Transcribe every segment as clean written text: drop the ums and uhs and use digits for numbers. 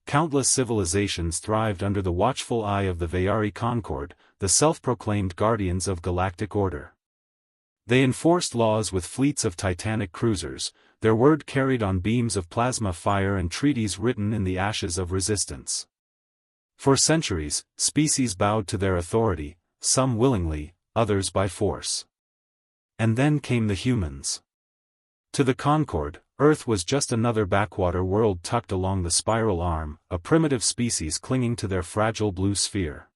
countless civilizations thrived under the watchful eye of the Vayari Concord, the self-proclaimed guardians of galactic order. They enforced laws with fleets of titanic cruisers, their word carried on beams of plasma fire and treaties written in the ashes of resistance. For centuries, species bowed to their authority, some willingly, others by force. And then came the humans. To the Concord, Earth was just another backwater world tucked along the spiral arm, a primitive species clinging to their fragile blue sphere.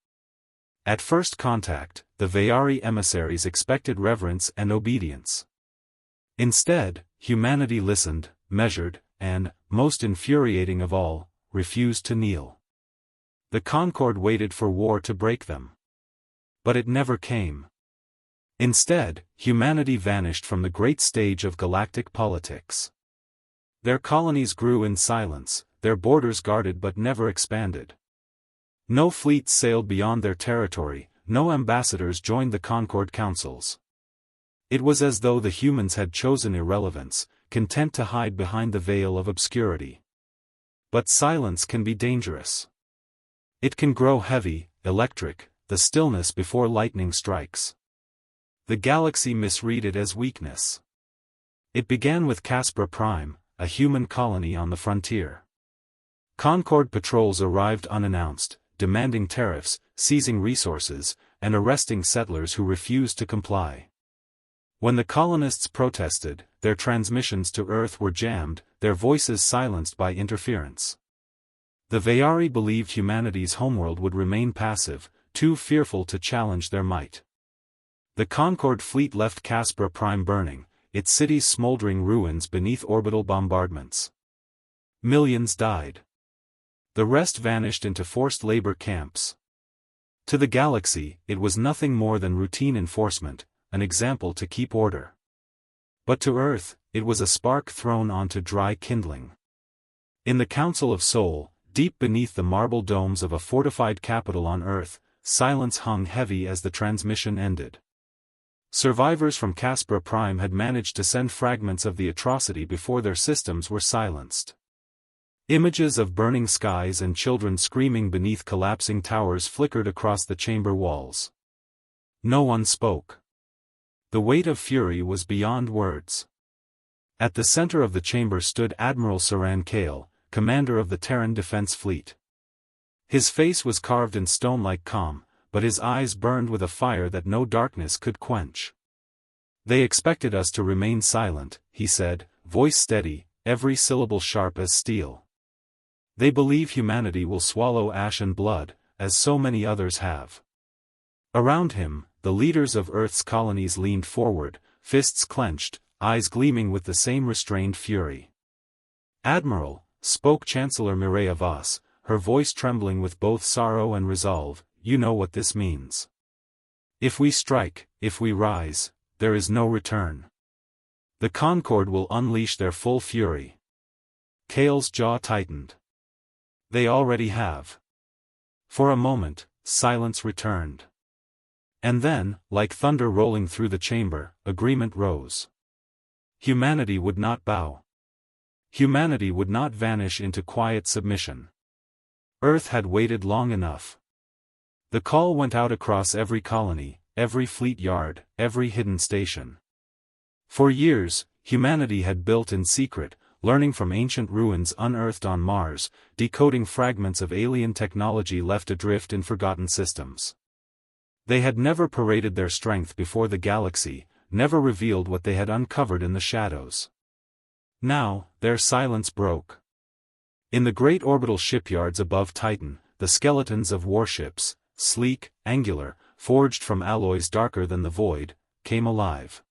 At first contact, the Vayari emissaries expected reverence and obedience. Instead, humanity listened, measured, and, most infuriating of all, refused to kneel. The Concord waited for war to break them. But it never came. Instead, humanity vanished from the great stage of galactic politics. Their colonies grew in silence, their borders guarded but never expanded. No fleets sailed beyond their territory, no ambassadors joined the Concord councils. It was as though the humans had chosen irrelevance, content to hide behind the veil of obscurity. But silence can be dangerous. It can grow heavy, electric, the stillness before lightning strikes. The galaxy misread it as weakness. It began with Caspra Prime, a human colony on the frontier. Concord patrols arrived unannounced, demanding tariffs, seizing resources, and arresting settlers who refused to comply. When the colonists protested, their transmissions to Earth were jammed, their voices silenced by interference. The Vayari believed humanity's homeworld would remain passive, too fearful to challenge their might. The Concord fleet left Caspra Prime burning, its cities smoldering ruins beneath orbital bombardments. Millions died. The rest vanished into forced labor camps. To the galaxy, it was nothing more than routine enforcement, an example to keep order. But to Earth, it was a spark thrown onto dry kindling. In the Council of Sol, deep beneath the marble domes of a fortified capital on Earth, silence hung heavy as the transmission ended. Survivors from Caspra Prime had managed to send fragments of the atrocity before their systems were silenced. Images of burning skies and children screaming beneath collapsing towers flickered across the chamber walls. No one spoke. The weight of fury was beyond words. At the center of the chamber stood Admiral Saran Kale, commander of the Terran Defense Fleet. His face was carved in stone like calm, but his eyes burned with a fire that no darkness could quench. "They expected us to remain silent," he said, voice steady, every syllable sharp as steel. "They believe humanity will swallow ash and blood, as so many others have." Around him, the leaders of Earth's colonies leaned forward, fists clenched, eyes gleaming with the same restrained fury. "Admiral," spoke Chancellor Mireya Voss, her voice trembling with both sorrow and resolve, "you know what this means. If we strike, if we rise, there is no return. The Concord will unleash their full fury." Kale's jaw tightened. "They already have." For a moment, silence returned. And then, like thunder rolling through the chamber, agreement rose. Humanity would not bow. Humanity would not vanish into quiet submission. Earth had waited long enough. The call went out across every colony, every fleet yard, every hidden station. For years, humanity had built in secret, learning from ancient ruins unearthed on Mars, decoding fragments of alien technology left adrift in forgotten systems. They had never paraded their strength before the galaxy, never revealed what they had uncovered in the shadows. Now, their silence broke. In the great orbital shipyards above Titan, the skeletons of warships, sleek, angular, forged from alloys darker than the void, came alive.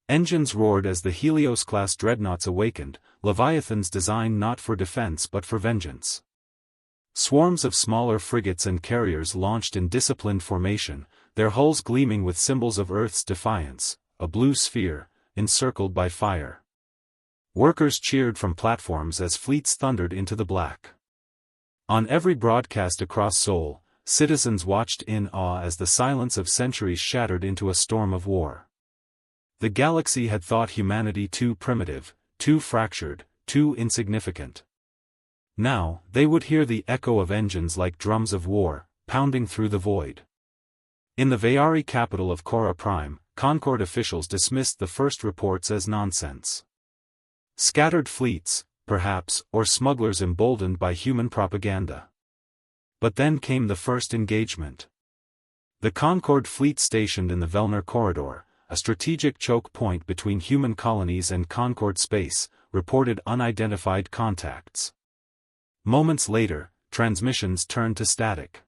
Engines roared as the Helios-class dreadnoughts awakened, leviathans designed not for defense but for vengeance. Swarms of smaller frigates and carriers launched in disciplined formation, their hulls gleaming with symbols of Earth's defiance, a blue sphere, encircled by fire. Workers cheered from platforms as fleets thundered into the black. On every broadcast across Sol, citizens watched in awe as the silence of centuries shattered into a storm of war. The galaxy had thought humanity too primitive, too fractured, too insignificant. Now, they would hear the echo of engines like drums of war, pounding through the void. In the Vayari capital of Cora Prime, Concord officials dismissed the first reports as nonsense. Scattered fleets, perhaps, or smugglers emboldened by human propaganda. But then came the first engagement. The Concord fleet stationed in the Velner Corridor, a strategic choke point between human colonies and Concord space, reported unidentified contacts. Moments later, transmissions turned to static.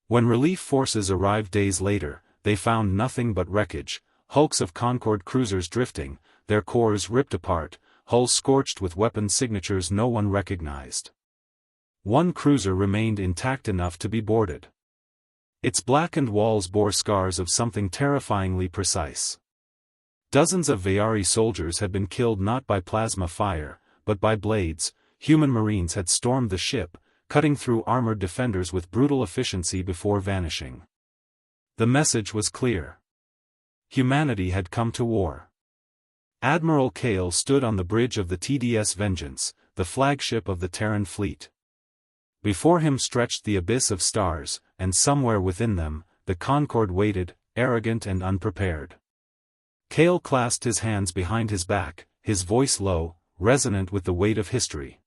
When relief forces arrived days later, they found nothing but wreckage, hulks of Concord cruisers drifting, their cores ripped apart, hulls scorched with weapon signatures no one recognized. One cruiser remained intact enough to be boarded. Its blackened walls bore scars of something terrifyingly precise. Dozens of Vayari soldiers had been killed not by plasma fire, but by blades. Human marines had stormed the ship, cutting through armored defenders with brutal efficiency before vanishing. The message was clear. Humanity had come to war. Admiral Kale stood on the bridge of the TDS Vengeance, the flagship of the Terran fleet. Before him stretched the abyss of stars, and somewhere within them, the Concord waited, arrogant and unprepared. Kale clasped his hands behind his back, his voice low, resonant with the weight of history.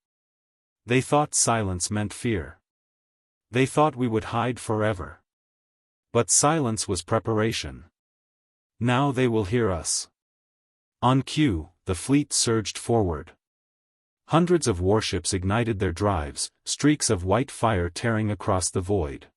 They thought silence meant fear. They thought we would hide forever. But silence was preparation. Now they will hear us. On cue, the fleet surged forward. Hundreds of warships ignited their drives, streaks of white fire tearing across the void.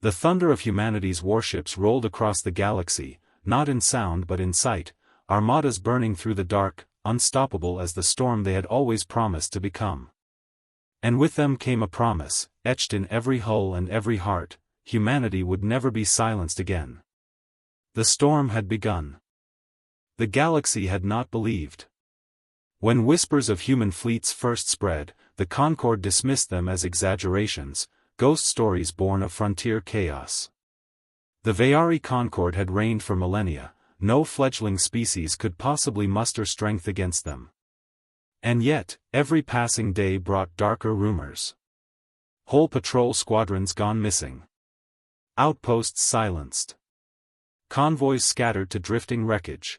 The thunder of humanity's warships rolled across the galaxy, not in sound but in sight, armadas burning through the dark, unstoppable as the storm they had always promised to become. And with them came a promise, etched in every hull and every heart: humanity would never be silenced again. The storm had begun. The galaxy had not believed. When whispers of human fleets first spread, the Concord dismissed them as exaggerations, ghost stories born of frontier chaos. The Vayari Concord had reigned for millennia, no fledgling species could possibly muster strength against them. And yet, every passing day brought darker rumors. Whole patrol squadrons gone missing. Outposts silenced. Convoys scattered to drifting wreckage.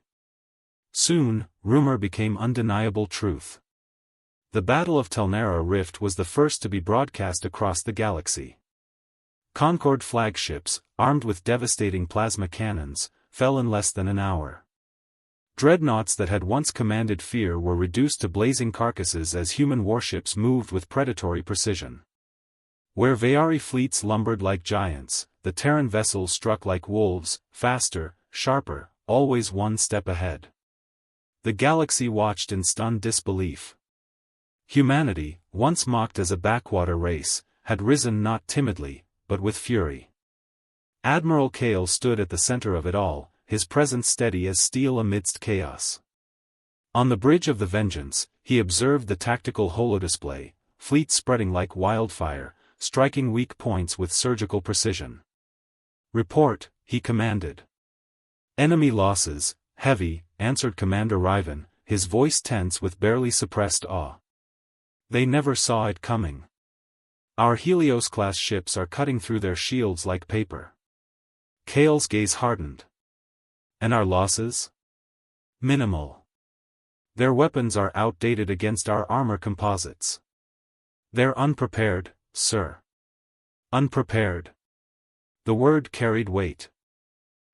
Soon, rumor became undeniable truth. The Battle of Telnara Rift was the first to be broadcast across the galaxy. Concord flagships, armed with devastating plasma cannons, fell in less than an hour. Dreadnoughts that had once commanded fear were reduced to blazing carcasses as human warships moved with predatory precision. Where Vayari fleets lumbered like giants, the Terran vessels struck like wolves, faster, sharper, always one step ahead. The galaxy watched in stunned disbelief. Humanity, once mocked as a backwater race, had risen not timidly, but with fury. Admiral Kale stood at the center of it all, his presence steady as steel amidst chaos. On the bridge of the Vengeance, he observed the tactical holodisplay, fleets spreading like wildfire, striking weak points with surgical precision. "Report," he commanded. "Enemy losses, heavy," answered Commander Riven, his voice tense with barely suppressed awe. "They never saw it coming. Our Helios-class ships are cutting through their shields like paper." Kale's gaze hardened. "And our losses? Minimal. Their weapons are outdated against our armor composites. They're unprepared, sir. Unprepared." The word carried weight.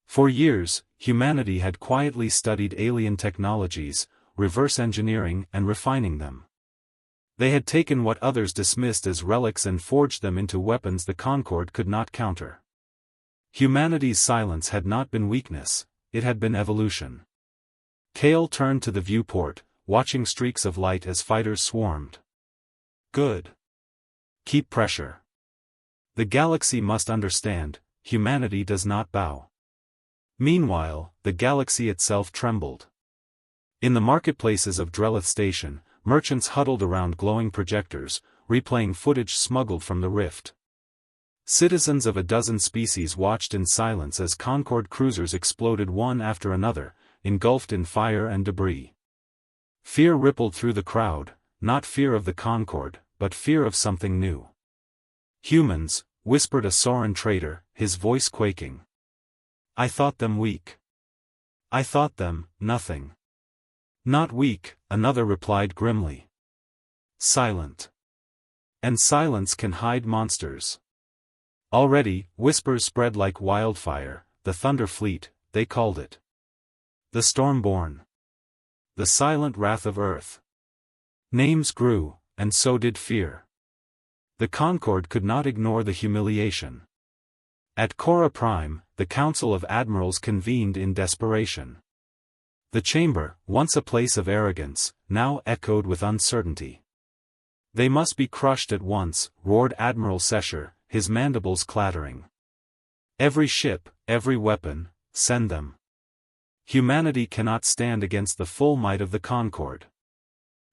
For years, humanity had quietly studied alien technologies, reverse engineering and refining them. They had taken what others dismissed as relics and forged them into weapons the Concord could not counter. Humanity's silence had not been weakness, it had been evolution. Kale turned to the viewport, watching streaks of light as fighters swarmed. "Good. Keep pressure. The galaxy must understand, humanity does not bow." Meanwhile, the galaxy itself trembled. In the marketplaces of Drelith Station, merchants huddled around glowing projectors, replaying footage smuggled from the rift. Citizens of a dozen species watched in silence as Concord cruisers exploded one after another, engulfed in fire and debris. Fear rippled through the crowd, not fear of the Concord, but fear of something new. "Humans," whispered a Soran trader, his voice quaking. "I thought them weak. I thought them, nothing." "Not weak," another replied grimly. "Silent. And silence can hide monsters." Already, whispers spread like wildfire. The Thunder Fleet, they called it. The Stormborn. The silent wrath of Earth. Names grew, and so did fear. The Concord could not ignore the humiliation. At Cora Prime, the Council of Admirals convened in desperation. The chamber, once a place of arrogance, now echoed with uncertainty. "They must be crushed at once," roared Admiral Sesher, his mandibles clattering. "Every ship, every weapon, send them. Humanity cannot stand against the full might of the Concord."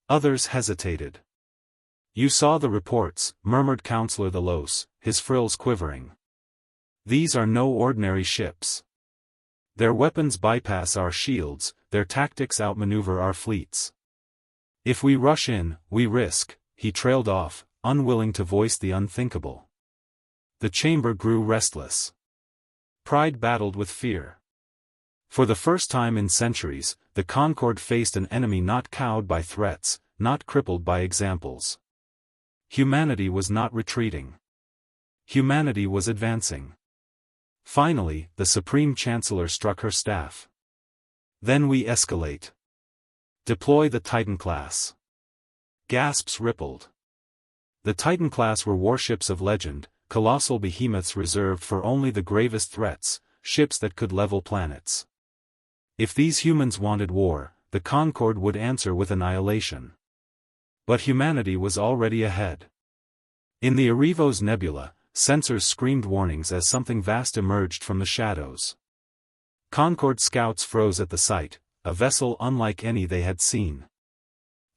Others hesitated. "You saw the reports," murmured Counselor Thalos, his frills quivering. "These are no ordinary ships. Their weapons bypass our shields, their tactics outmaneuver our fleets. If we rush in, we risk," he trailed off, unwilling to voice the unthinkable. The chamber grew restless. Pride battled with fear. For the first time in centuries, the Concord faced an enemy not cowed by threats, not crippled by examples. Humanity was not retreating. Humanity was advancing. Finally, the Supreme Chancellor struck her staff. "Then we escalate. Deploy the Titan class." Gasps rippled. The Titan class were warships of legend, colossal behemoths reserved for only the gravest threats, ships that could level planets. If these humans wanted war, the Concord would answer with annihilation. But humanity was already ahead. In the Arivos Nebula, sensors screamed warnings as something vast emerged from the shadows. Concord scouts froze at the sight, a vessel unlike any they had seen.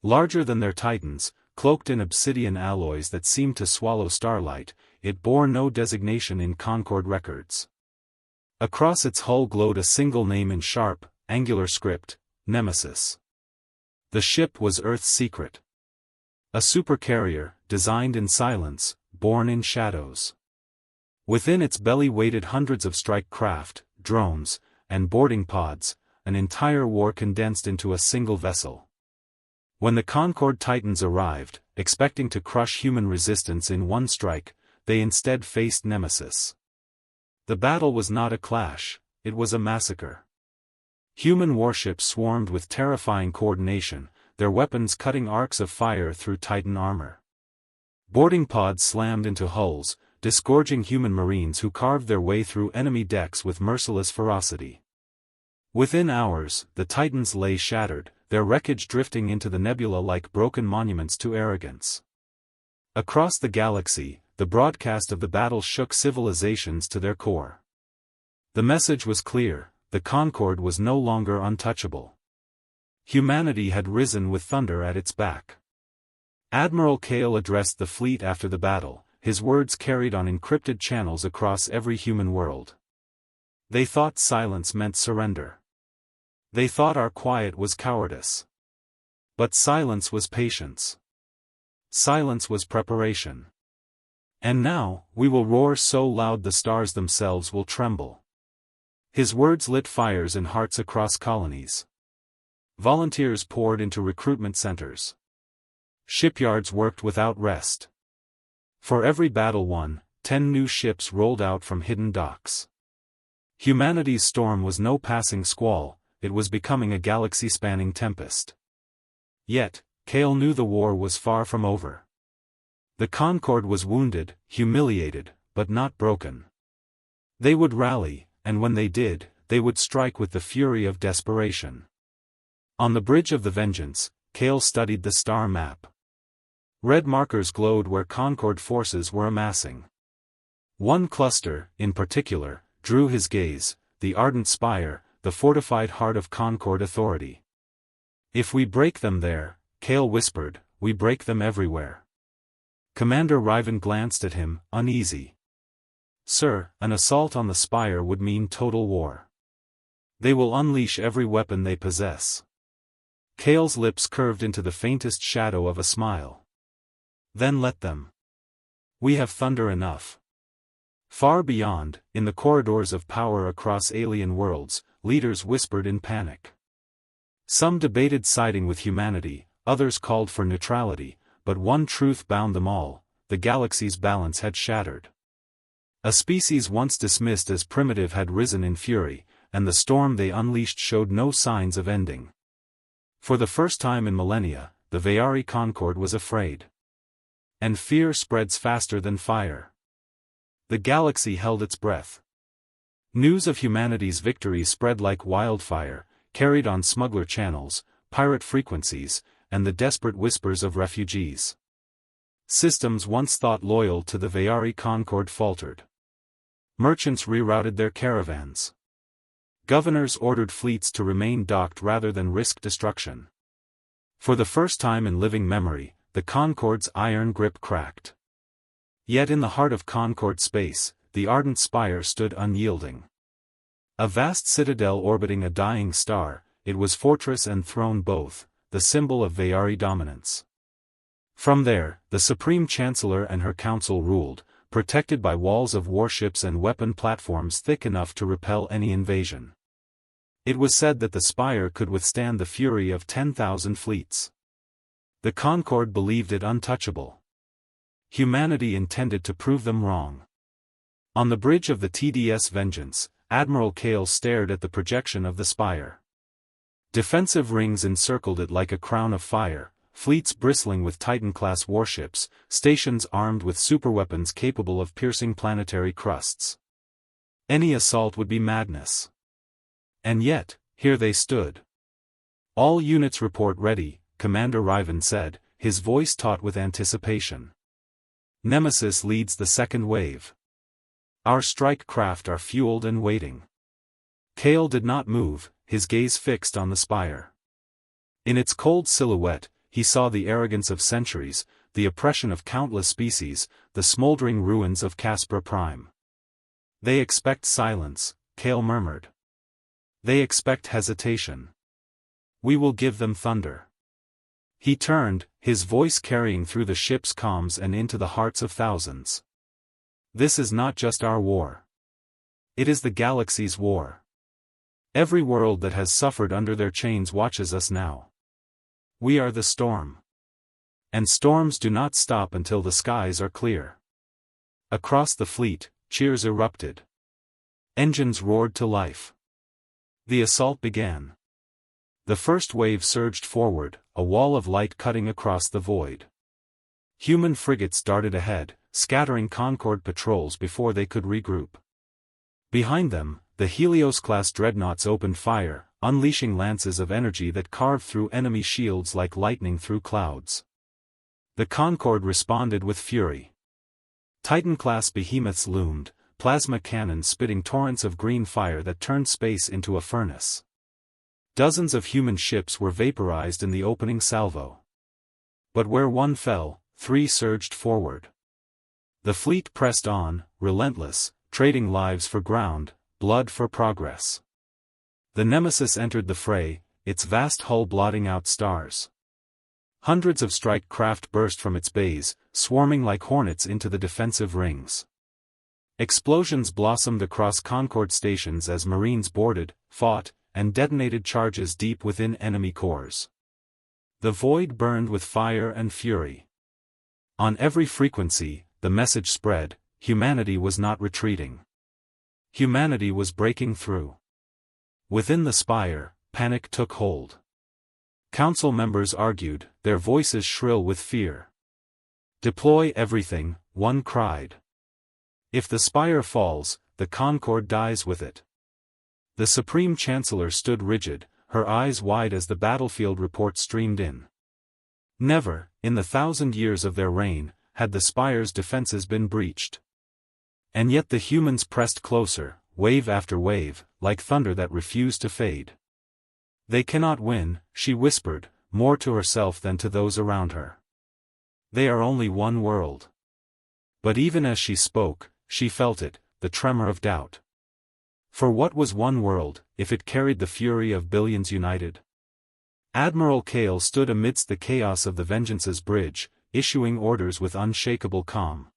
Larger than their Titans, cloaked in obsidian alloys that seemed to swallow starlight, it bore no designation in Concord records. Across its hull glowed a single name in sharp, angular script: Nemesis. The ship was Earth's secret. A supercarrier, designed in silence, born in shadows. Within its belly waited hundreds of strike craft, drones, and boarding pods, an entire war condensed into a single vessel. When the Concord Titans arrived, expecting to crush human resistance in one strike, they instead faced Nemesis. The battle was not a clash, it was a massacre. Human warships swarmed with terrifying coordination, their weapons cutting arcs of fire through Titan armor. Boarding pods slammed into hulls, disgorging human marines who carved their way through enemy decks with merciless ferocity. Within hours, the Titans lay shattered, their wreckage drifting into the nebula like broken monuments to arrogance. Across the galaxy, the broadcast of the battle shook civilizations to their core. The message was clear: the Concord was no longer untouchable. Humanity had risen with thunder at its back. Admiral Kale addressed the fleet after the battle, his words carried on encrypted channels across every human world. "They thought silence meant surrender. They thought our quiet was cowardice. But silence was patience. Silence was preparation. And now, we will roar so loud the stars themselves will tremble." His words lit fires in hearts across colonies. Volunteers poured into recruitment centers. Shipyards worked without rest. For every battle won, 10 new ships rolled out from hidden docks. Humanity's storm was no passing squall, it was becoming a galaxy-spanning tempest. Yet, Kale knew the war was far from over. The Concord was wounded, humiliated, but not broken. They would rally, and when they did, they would strike with the fury of desperation. On the bridge of the Vengeance, Kale studied the star map. Red markers glowed where Concord forces were amassing. One cluster, in particular, drew his gaze: the ardent spire, the fortified heart of Concord authority. "If we break them there," Kale whispered, "we break them everywhere." Commander Riven glanced at him, uneasy. "Sir, an assault on the spire would mean total war. They will unleash every weapon they possess." Kale's lips curved into the faintest shadow of a smile. Then let them. We have thunder enough. Far beyond, in the corridors of power across alien worlds, leaders whispered in panic. Some debated siding with humanity, others called for neutrality, but one truth bound them all: the galaxy's balance had shattered. A species once dismissed as primitive had risen in fury, and the storm they unleashed showed no signs of ending. For the first time in millennia, the Vayari Concord was afraid. And fear spreads faster than fire. The galaxy held its breath. News of humanity's victory spread like wildfire, carried on smuggler channels, pirate frequencies, and the desperate whispers of refugees. Systems once thought loyal to the Vayari Concord faltered. Merchants rerouted their caravans. Governors ordered fleets to remain docked rather than risk destruction. For the first time in living memory, the Concord's iron grip cracked. Yet in the heart of Concord space, the ardent spire stood unyielding. A vast citadel orbiting a dying star, it was fortress and throne both, the symbol of Vayari dominance. From there, the Supreme Chancellor and her council ruled, protected by walls of warships and weapon platforms thick enough to repel any invasion. It was said that the spire could withstand the fury of 10,000 fleets. The Concord believed it untouchable. Humanity intended to prove them wrong. On the bridge of the TDS Vengeance, Admiral Kale stared at the projection of the spire. Defensive rings encircled it like a crown of fire, fleets bristling with Titan-class warships, stations armed with superweapons capable of piercing planetary crusts. Any assault would be madness. And yet, here they stood. "All units report ready," Commander Riven said, his voice taut with anticipation. "Nemesis leads the second wave. Our strike craft are fueled and waiting." Kale did not move, his gaze fixed on the spire. In its cold silhouette, he saw the arrogance of centuries, the oppression of countless species, the smoldering ruins of Caspra Prime. "They expect silence," Kale murmured. "They expect hesitation. We will give them thunder." He turned, his voice carrying through the ship's comms and into the hearts of thousands. "This is not just our war. It is the galaxy's war. Every world that has suffered under their chains watches us now. We are the storm. And storms do not stop until the skies are clear." Across the fleet, cheers erupted. Engines roared to life. The assault began. The first wave surged forward, a wall of light cutting across the void. Human frigates darted ahead, scattering Concord patrols before they could regroup. Behind them, the Helios-class dreadnoughts opened fire, unleashing lances of energy that carved through enemy shields like lightning through clouds. The Concord responded with fury. Titan-class behemoths loomed, plasma cannons spitting torrents of green fire that turned space into a furnace. Dozens of human ships were vaporized in the opening salvo. But where one fell, three surged forward. The fleet pressed on, relentless, trading lives for ground, blood for progress. The Nemesis entered the fray, its vast hull blotting out stars. Hundreds of strike craft burst from its bays, swarming like hornets into the defensive rings. Explosions blossomed across Concord stations as Marines boarded, fought, and detonated charges deep within enemy cores. The void burned with fire and fury. On every frequency, the message spread: humanity was not retreating. Humanity was breaking through. Within the spire, panic took hold. Council members argued, their voices shrill with fear. "Deploy everything," one cried. "If the spire falls, the Concord dies with it." The Supreme Chancellor stood rigid, her eyes wide as the battlefield report streamed in. Never, in the 1,000 years of their reign, had the spire's defenses been breached. And yet the humans pressed closer, wave after wave, like thunder that refused to fade. "They cannot win," she whispered, more to herself than to those around her. "They are only one world." But even as she spoke, she felt it, the tremor of doubt. For what was one world, if it carried the fury of billions united? Admiral Kale stood amidst the chaos of the Vengeance's bridge, issuing orders with unshakable calm.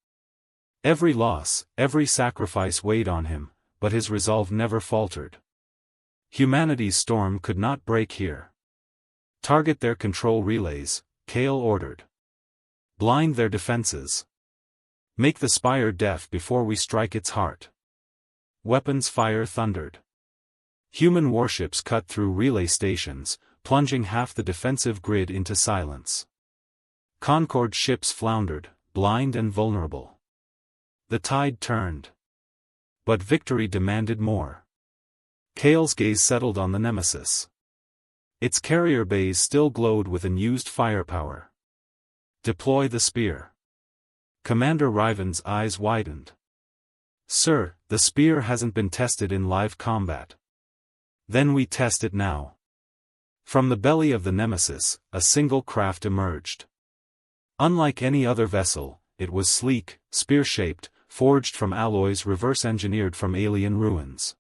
Every loss, every sacrifice weighed on him, but his resolve never faltered. Humanity's storm could not break here. Target their control relays, Kale ordered. Blind their defenses. Make the spire deaf before we strike its heart. Weapons fire thundered. Human warships cut through relay stations, plunging half the defensive grid into silence. Concord ships floundered, blind and vulnerable. The tide turned. But victory demanded more. Kale's gaze settled on the Nemesis. Its carrier bays still glowed with unused firepower. Deploy the spear. Commander Riven's eyes widened. Sir, the spear hasn't been tested in live combat. Then we test it now. From the belly of the Nemesis, a single craft emerged. Unlike any other vessel, it was sleek, spear-shaped, forged from alloys reverse-engineered from alien ruins.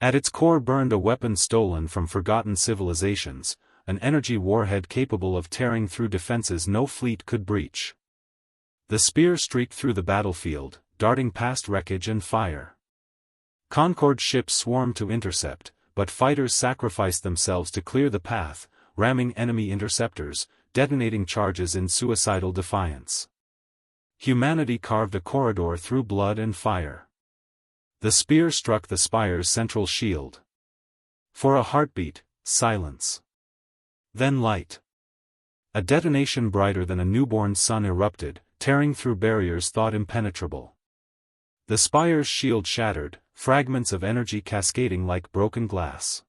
At its core burned a weapon stolen from forgotten civilizations, an energy warhead capable of tearing through defenses no fleet could breach. The spear streaked through the battlefield, darting past wreckage and fire. Concord ships swarmed to intercept, but fighters sacrificed themselves to clear the path, ramming enemy interceptors, detonating charges in suicidal defiance. Humanity carved a corridor through blood and fire. The spear struck the spire's central shield. For a heartbeat, silence. Then light. A detonation brighter than a newborn sun erupted, tearing through barriers thought impenetrable. The spire's shield shattered, fragments of energy cascading like broken glass.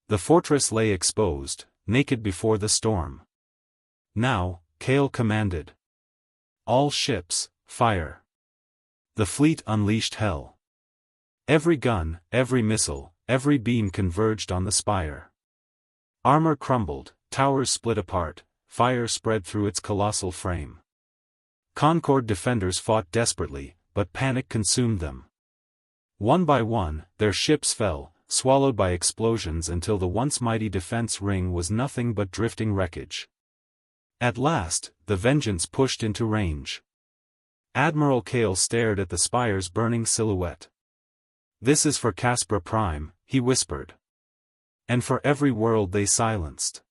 The fortress lay exposed, naked before the storm. Now, Kale commanded. All ships, fire. The fleet unleashed hell. Every gun, every missile, every beam converged on the spire. Armor crumbled, towers split apart, fire spread through its colossal frame. Concord defenders fought desperately, but panic consumed them. One by one, their ships fell, swallowed by explosions until the once mighty defense ring was nothing but drifting wreckage. At last, the Vengeance pushed into range. Admiral Kale stared at the spire's burning silhouette. "This is for Caspra Prime," he whispered. "And for every world they silenced."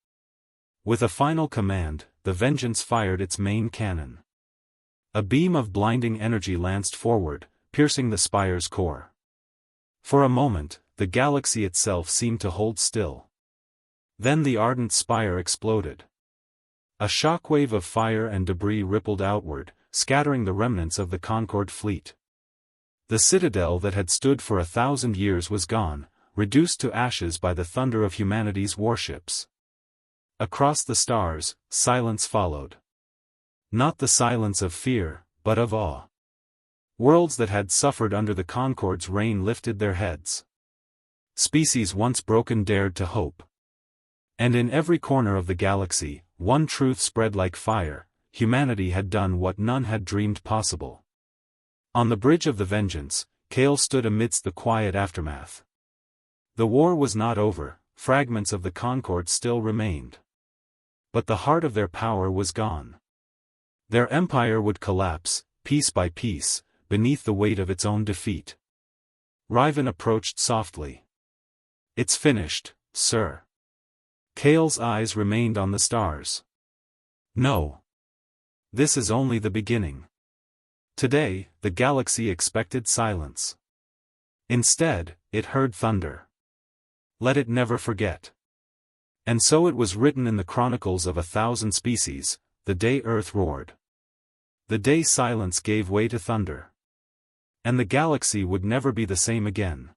With a final command, the Vengeance fired its main cannon. A beam of blinding energy lanced forward, piercing the spire's core. For a moment, the galaxy itself seemed to hold still. Then the ardent spire exploded. A shockwave of fire and debris rippled outward, scattering the remnants of the Concord fleet. The citadel that had stood for 1,000 years was gone, reduced to ashes by the thunder of humanity's warships. Across the stars, silence followed. Not the silence of fear, but of awe. Worlds that had suffered under the Concord's reign lifted their heads. Species once broken dared to hope. And in every corner of the galaxy, one truth spread like fire: humanity had done what none had dreamed possible. On the bridge of the Vengeance, Kale stood amidst the quiet aftermath. The war was not over, fragments of the Concord still remained. But the heart of their power was gone. Their empire would collapse, piece by piece, beneath the weight of its own defeat. Riven approached softly. "It's finished, sir." Kale's eyes remained on the stars. "No. This is only the beginning." Today, the galaxy expected silence. Instead, it heard thunder. Let it never forget. And so it was written in the chronicles of 1,000 species, the day Earth roared. The day silence gave way to thunder. And the galaxy would never be the same again.